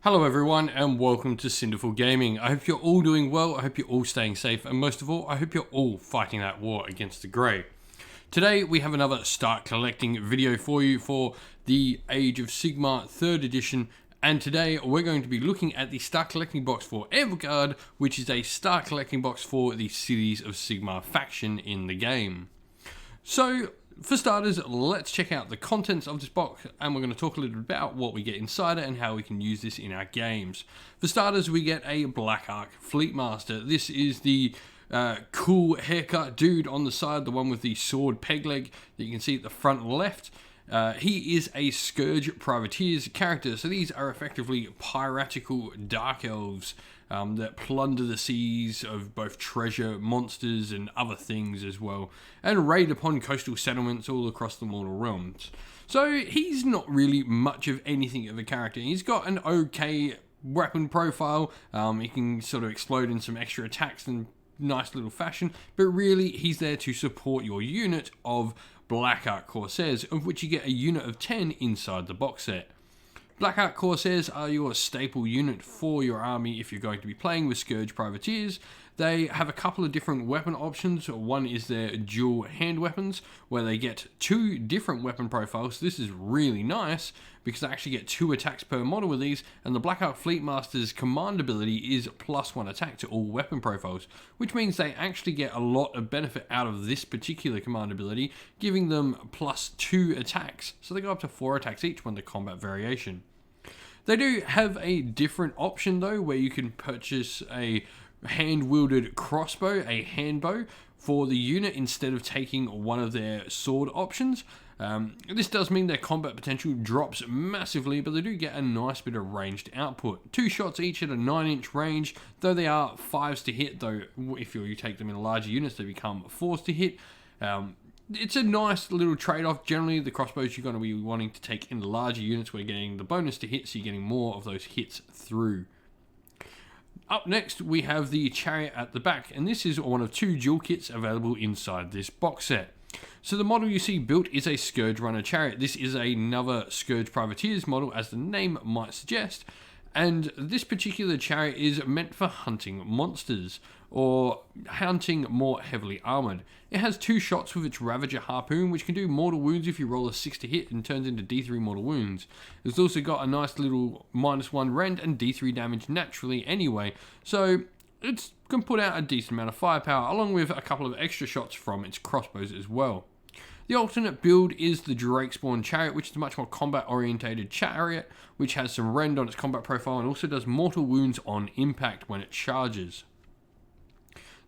Hello everyone and welcome to Cinderful Gaming. I hope you're all doing well, I hope you're all staying safe, and most of all, I hope you're all fighting that war against the grey. Today we have another start collecting video for you for the Age of Sigmar 3rd edition, and today we're going to be looking at the start collecting box for Anvilgard, which is a start collecting box for the Cities of Sigmar faction in the game. So, for starters, let's check out the contents of this box, and we're going to talk a little bit about what we get inside it and how we can use this in our games. For starters, we get a Black Ark Fleet Master. This is the cool haircut dude on the side, the one with the sword peg leg that you can see at the front left. He is a Scourge Privateers character, so these are effectively piratical dark elves that plunder the seas of both treasure, monsters, and other things as well, and raid upon coastal settlements all across the mortal realms. So he's not really much of anything of a character. He's got an okay weapon profile. He can sort of explode in some extra attacks in nice little fashion, but really he's there to support your unit of Black Ark Corsairs, of which you get a unit of 10 inside the box set. Black Ark Corsairs are your staple unit for your army if you're going to be playing with Scourge Privateers. They have a couple of different weapon options. One is their dual hand weapons, where they get 2 different weapon profiles. This is really nice because they actually get 2 attacks per model with these, and the Black Ark Fleet Master's command ability is +1 attack to all weapon profiles, which means they actually get a lot of benefit out of this particular command ability, giving them +2 attacks, so they go up to 4 attacks each when the combat variation. They do have a different option though, where you can purchase a hand-wielded crossbow, a handbow, for the unit instead of taking one of their sword options. This does mean their combat potential drops massively, but they do get a nice bit of ranged output. 2 shots each at a 9-inch range, though they are 5s to hit, though if you take them in larger units they become 4s to hit. It's a nice little trade-off. Generally, the crossbows you're going to be wanting to take in larger units where you're getting the bonus to hit, so you're getting more of those hits through. Up next, we have the chariot at the back, and this is one of 2 dual kits available inside this box set. So the model you see built is a Scourge Runner chariot. This is another Scourge Privateers model, as the name might suggest, and this particular chariot is meant for hunting monsters, or hunting more heavily armoured. It has 2 shots with its Ravager harpoon, which can do mortal wounds if you roll a 6 to hit and turns into D3 mortal wounds. It's also got a nice little -1 rend and D3 damage naturally anyway, so it can put out a decent amount of firepower, along with a couple of extra shots from its crossbows as well. The alternate build is the Drakespawn Chariot, which is a much more combat-orientated chariot, which has some rend on its combat profile and also does mortal wounds on impact when it charges.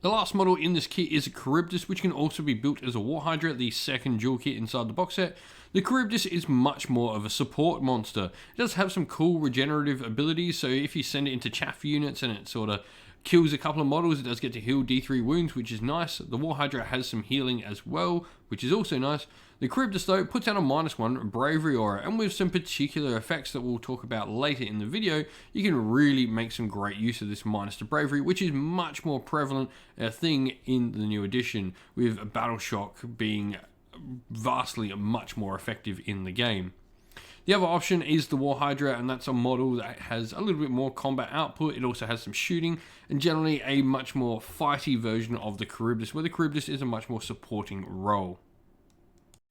The last model in this kit is a Charybdis, which can also be built as a War Hydra, the second dual kit inside the box set. The Charybdis is much more of a support monster. It does have some cool regenerative abilities, so if you send it into chaff units and it sort of kills a couple of models, it does get to heal D3 wounds, which is nice. The War Hydra has some healing as well, which is also nice. The Charybdis, though, puts out a -1 bravery aura, and with some particular effects that we'll talk about later in the video, you can really make some great use of this -2 bravery, which is much more prevalent a thing in the new edition, with Battle Shock being vastly much more effective in the game. The other option is the War Hydra, and that's a model that has a little bit more combat output. It also has some shooting, and generally a much more fighty version of the Charybdis, where the Charybdis is a much more supporting role.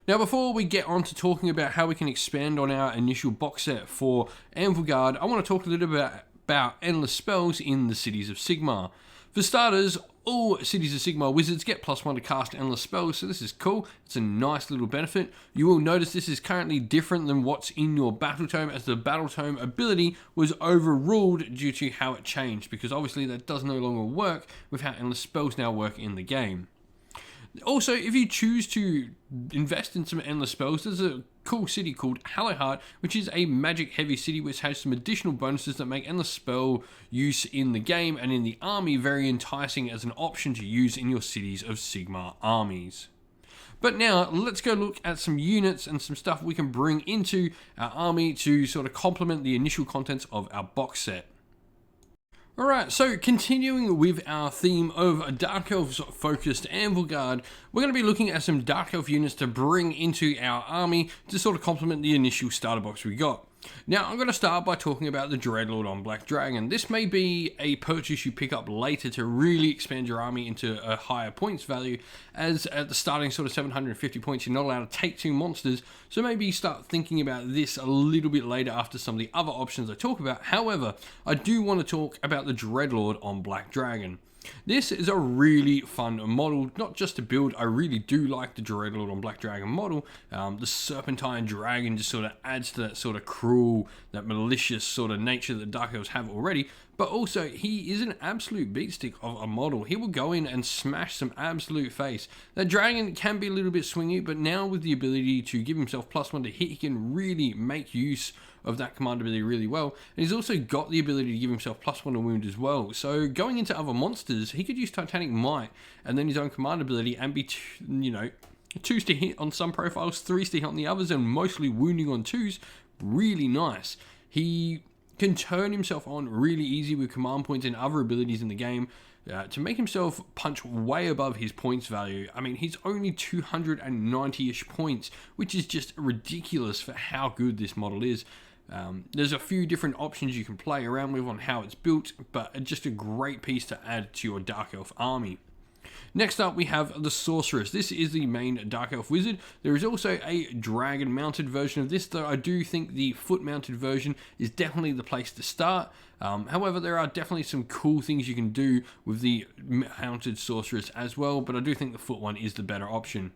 Now, before we get on to talking about how we can expand on our initial box set for Anvilgard, I want to talk a little bit about endless spells in the Cities of Sigmar. For starters, all Cities of Sigmar wizards get +1 to cast endless spells, so this is cool. It's a nice little benefit. You will notice this is currently different than what's in your Battle Tome, as the Battle Tome ability was overruled due to how it changed, because obviously that does no longer work with how endless spells now work in the game. Also, if you choose to invest in some endless spells, there's a cool city called Hallowheart, which is a magic-heavy city which has some additional bonuses that make endless spell use in the game and in the army very enticing as an option to use in your Cities of Sigmar armies. But now, let's go look at some units and some stuff we can bring into our army to sort of complement the initial contents of our box set. Alright, so continuing with our theme of Dark Elves focused Anvilgard, we're going to be looking at some Dark Elf units to bring into our army to sort of complement the initial starter box we got. Now, I'm going to start by talking about the Dreadlord on Black Dragon. This may be a purchase you pick up later to really expand your army into a higher points value, as at the starting sort of 750 points, you're not allowed to take 2 monsters, so maybe start thinking about this a little bit later after some of the other options I talk about. However, I do want to talk about the Dreadlord on Black Dragon. This is a really fun model, not just to build. I really do like the Dreadlord on Black Dragon model. The Serpentine Dragon just sort of adds to that sort of cruel, that malicious sort of nature that Dark Elves have already. But also, he is an absolute beatstick of a model. He will go in and smash some absolute face. That dragon can be a little bit swingy, but now with the ability to give himself +1 to hit, he can really make use of that command ability really well. And he's also got the ability to give himself +1 to wound as well. So going into other monsters, he could use Titanic Might and then his own command ability and be, 2s to hit on some profiles, 3s to hit on the others, and mostly wounding on 2s. Really nice. He can turn himself on really easy with command points and other abilities in the game to make himself punch way above his points value. I mean, he's only 290-ish points, which is just ridiculous for how good this model is. There's a few different options you can play around with on how it's built, but just a great piece to add to your Dark Elf army. Next up, we have the Sorceress. This is the main Dark Elf wizard. There is also a dragon-mounted version of this, though I do think the foot-mounted version is definitely the place to start. However, there are definitely some cool things you can do with the mounted Sorceress as well, but I do think the foot one is the better option.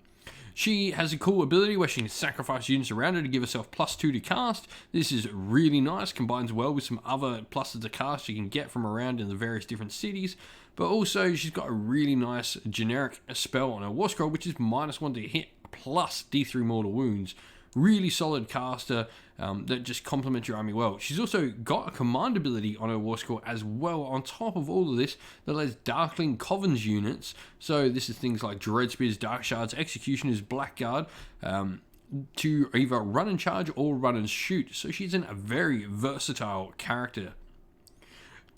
She has a cool ability where she can sacrifice units around her to give herself +2 to cast. This is really nice, combines well with some other pluses to cast you can get from around in the various different cities. But also, she's got a really nice generic spell on her War Scroll, which is -1 to hit plus D3 mortal wounds. Really solid caster that just complements your army well. She's also got a command ability on her War Scroll as well on top of all of this that lets Darkling Covens units, so this is things like Dread Spears, Dark Shards, Executioners, Blackguard, to either run and charge or run and shoot. So she's a very versatile character.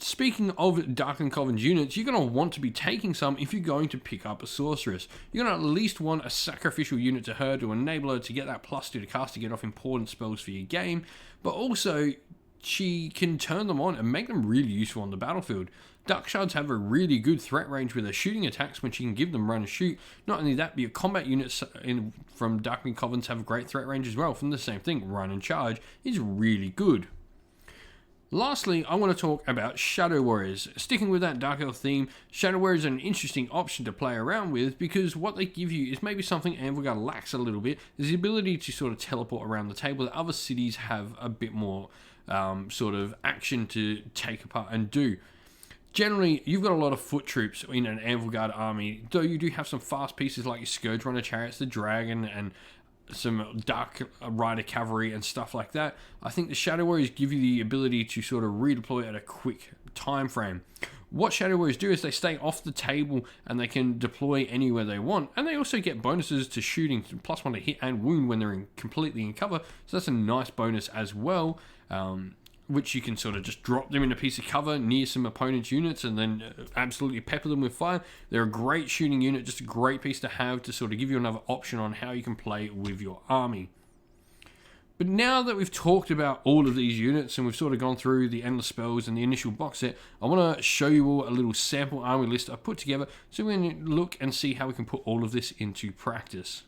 Speaking of Darkling Covens units, you're going to want to be taking some if you're going to pick up a Sorceress. You're going to at least want a sacrificial unit to her to enable her to get that +2 to cast to get off important spells for your game, but also she can turn them on and make them really useful on the battlefield. Dark Shards have a really good threat range with their shooting attacks when she can give them run and shoot. Not only that, but your combat units from Darkling Covens have a great threat range as well from the same thing. Run and charge is really good. Lastly, I want to talk about Shadow Warriors. Sticking with that Dark Elf theme, Shadow Warriors are an interesting option to play around with because what they give you is maybe something Anvilgard lacks a little bit, is the ability to sort of teleport around the table that other cities have a bit more sort of action to take apart and do. Generally, you've got a lot of foot troops in an Anvilgard army, though you do have some fast pieces like your Scourge Runner Chariots, the Dragon, and some Dark Rider Cavalry and stuff like that. I think the Shadow Warriors give you the ability to sort of redeploy at a quick time frame. What Shadow Warriors do is they stay off the table and they can deploy anywhere they want, and they also get bonuses to shooting, +1 to hit and wound when they're completely in cover, so that's a nice bonus as well. Which you can sort of just drop them in a piece of cover near some opponent's units and then absolutely pepper them with fire. They're a great shooting unit, just a great piece to have to sort of give you another option on how you can play with your army. But now that we've talked about all of these units and we've sort of gone through the endless spells and the initial box set, I want to show you all a little sample army list I put together so we can look and see how we can put all of this into practice.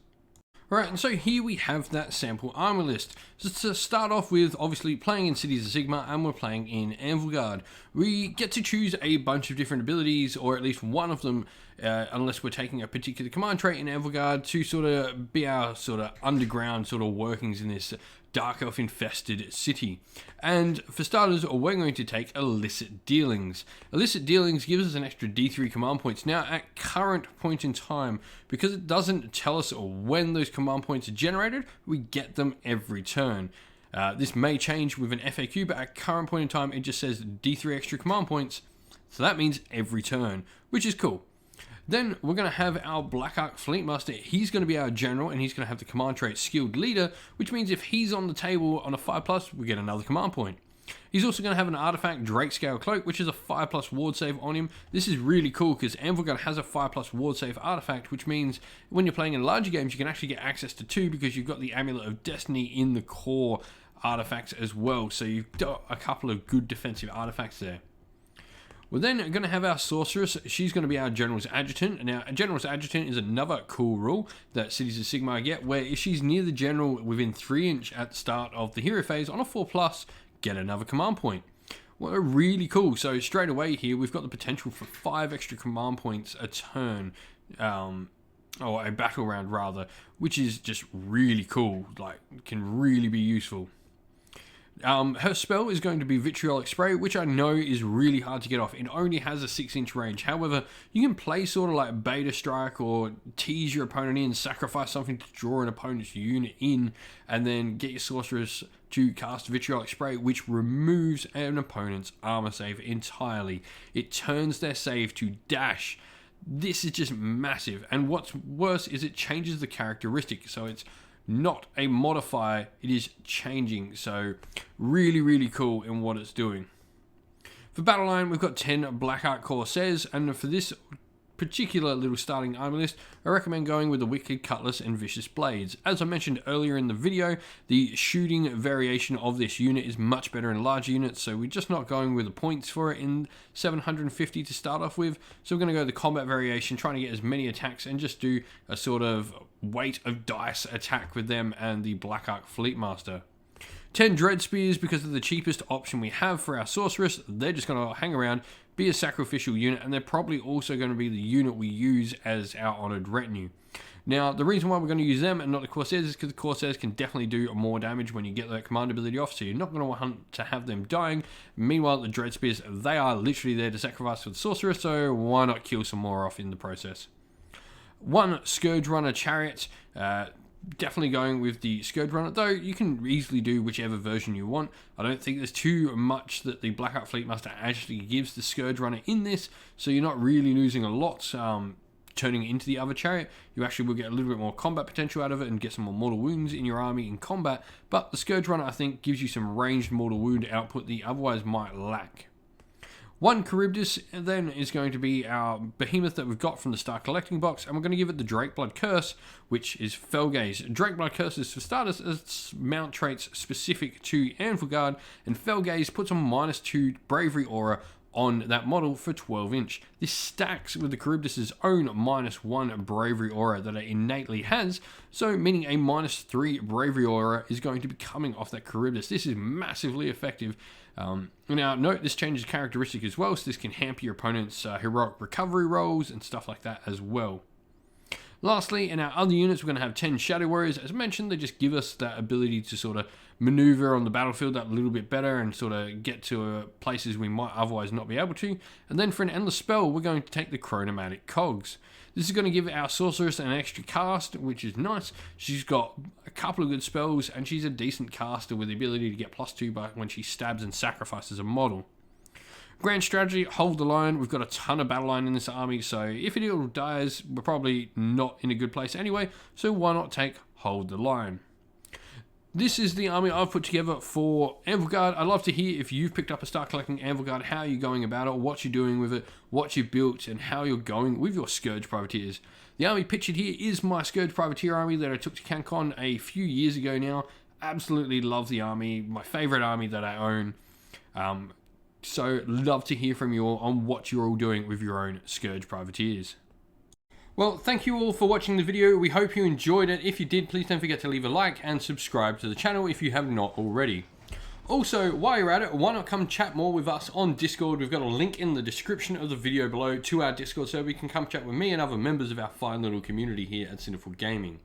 Alright, and so here we have that sample army list. So to start off with, obviously playing in Cities of Sigmar and we're playing in Anvilgard. We get to choose a bunch of different abilities, or at least one of them, unless we're taking a particular command trait in Anvilgard to sort of be our sort of underground sort of workings in this Dark Elf infested city. And for starters, we're going to take Illicit Dealings. Illicit Dealings gives us an extra D3 command points. Now at current point in time, because it doesn't tell us when those command points are generated, we get them every turn. This may change with an FAQ, but at current point in time, it just says D3 extra command points. So that means every turn, which is cool. Then we're going to have our Black Ark Fleetmaster. He's going to be our general, and he's going to have the command trait Skilled Leader, which means if he's on the table on a 5+, we get another command point. He's also going to have an artifact Drakescale Cloak, which is a 5+ ward save on him. This is really cool because Anvilgard has a 5+ ward save artifact, which means when you're playing in larger games, you can actually get access to 2 because you've got the Amulet of Destiny in the core artifacts as well. So you've got a couple of good defensive artifacts there. We're then going to have our Sorceress. She's going to be our General's Adjutant. Now, a General's Adjutant is another cool rule that Cities of Sigmar get, where if she's near the General within 3 inch at the start of the hero phase on a 4+, get another command point. Well, really cool. So straight away here, we've got the potential for 5 extra command points a turn, or a battle round rather, which is just really cool. Like, can really be useful. Her spell is going to be Vitriolic Spray, which I know is really hard to get off. It only has a 6-inch range. However, you can play sort of like Beta Strike or tease your opponent in, sacrifice something to draw an opponent's unit in, and then get your Sorceress to cast Vitriolic Spray, which removes an opponent's armor save entirely. It turns their save to dash. This is just massive. And what's worse is it changes the characteristic. So it's not a modifier, it is changing. So really cool in what it's doing. For battle line, we've got 10 Blackheart Corsairs, and for this particular little starting army list, I recommend going with the Wicked Cutlass and Vicious Blades. As I mentioned earlier in the video, the shooting variation of this unit is much better in large units, so we're just not going with the points for it in 750 to start off with. So we're going to go the combat variation, trying to get as many attacks and just do a sort of weight of dice attack with them and the Blackheart Fleetmaster. 10 Dread Spears because they're the cheapest option we have for our Sorceress. They're just going to hang around, be a sacrificial unit, and they're probably also going to be the unit we use as our Honoured Retinue. Now, the reason why we're going to use them and not the Corsairs is because the Corsairs can definitely do more damage when you get that command ability off, so you're not going to want to have them dying. Meanwhile, the Dread Spears, they are literally there to sacrifice for the Sorceress, so why not kill some more off in the process. 1 Scourge Runner Chariot. Definitely going with the Scourge Runner, though you can easily do whichever version you want. I don't think there's too much that the Blackheart Fleetmaster actually gives the Scourge Runner in this, so you're not really losing a lot turning it into the other chariot. You actually will get a little bit more combat potential out of it and get some more mortal wounds in your army in combat, but the Scourge Runner, I think, gives you some ranged mortal wound output that you otherwise might lack. 1 Charybdis then is going to be our behemoth that we've got from the Star Collecting Box, and we're going to give it the Drakeblood Curse, which is Felgaze. Drakeblood Curse is for starters as mount traits specific to Anvilgard, and Felgaze puts a -2 Bravery Aura on that model for 12 inch. This stacks with the Charybdis' own -1 Bravery Aura that it innately has, so meaning a -3 Bravery Aura is going to be coming off that Charybdis. This is massively effective. Now, note this changes characteristic as well, so this can hamper your opponent's heroic recovery rolls and stuff like that as well. Lastly, in our other units, we're going to have 10 Shadow Warriors. As mentioned, they just give us that ability to sort of maneuver on the battlefield that little bit better and sort of get to places we might otherwise not be able to. And then for an endless spell, we're going to take the Chronomatic Cogs. This is going to give our Sorceress an extra cast, which is nice. She's got a couple of good spells, and she's a decent caster with the ability to get +2 by when she stabs and sacrifices a model. Grand strategy, hold the line. We've got a ton of battle line in this army, so if it all dies, we're probably not in a good place anyway, so why not take hold the line? This is the army I've put together for Anvilgard. I'd love to hear if you've picked up a Start Collecting Anvilgard, how you're going about it, what you're doing with it, what you've built, and how you're going with your Scourge Privateers. The army pictured here is my Scourge Privateer army that I took to CanCon a few years ago now. Absolutely love the army, my favourite army that I own. So love to hear from you all on what you're all doing with your own Scourge Privateers. Well, thank you all for watching the video. We hope you enjoyed it. If you did, please don't forget to leave a like and subscribe to the channel if you have not already. Also, while you're at it, why not come chat more with us on Discord? We've got a link in the description of the video below to our Discord server. You can come chat with me and other members of our fine little community here at Sinful Gaming.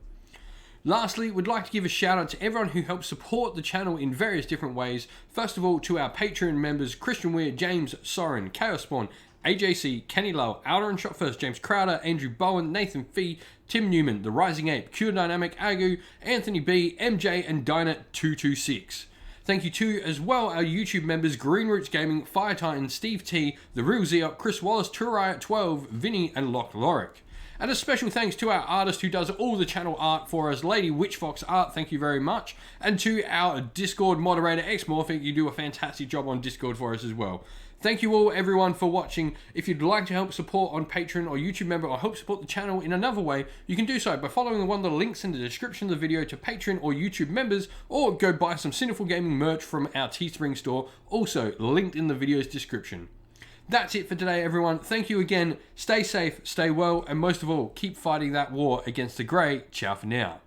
Lastly, we'd like to give a shout out to everyone who helps support the channel in various different ways. First of all, to our Patreon members, Christian Weir, James Soren, Chaos Spawn, AJC, Kenny Lowe, Outer and Shot First, James Crowder, Andrew Bowen, Nathan Fee, Tim Newman, The Rising Ape, Cure Dynamic, Agu, Anthony B, MJ, and Dyna226. Thank you to, as well, our YouTube members, Green Roots Gaming, Fire Titan, Steve T, The Real Zeop, Chris Wallace, Turriot 12, Vinny, and Lock Lorick. And a special thanks to our artist who does all the channel art for us, Lady Witchfox Art, thank you very much. And to our Discord moderator, Xmorphic, you do a fantastic job on Discord for us as well. Thank you all, everyone, for watching. If you'd like to help support on Patreon or YouTube member or help support the channel in another way, you can do so by following one of the links in the description of the video to Patreon or YouTube members, or go buy some Sinful Gaming merch from our Teespring store, also linked in the video's description. That's it for today, everyone. Thank you again. Stay safe, stay well, and most of all, keep fighting that war against the Grey. Ciao for now.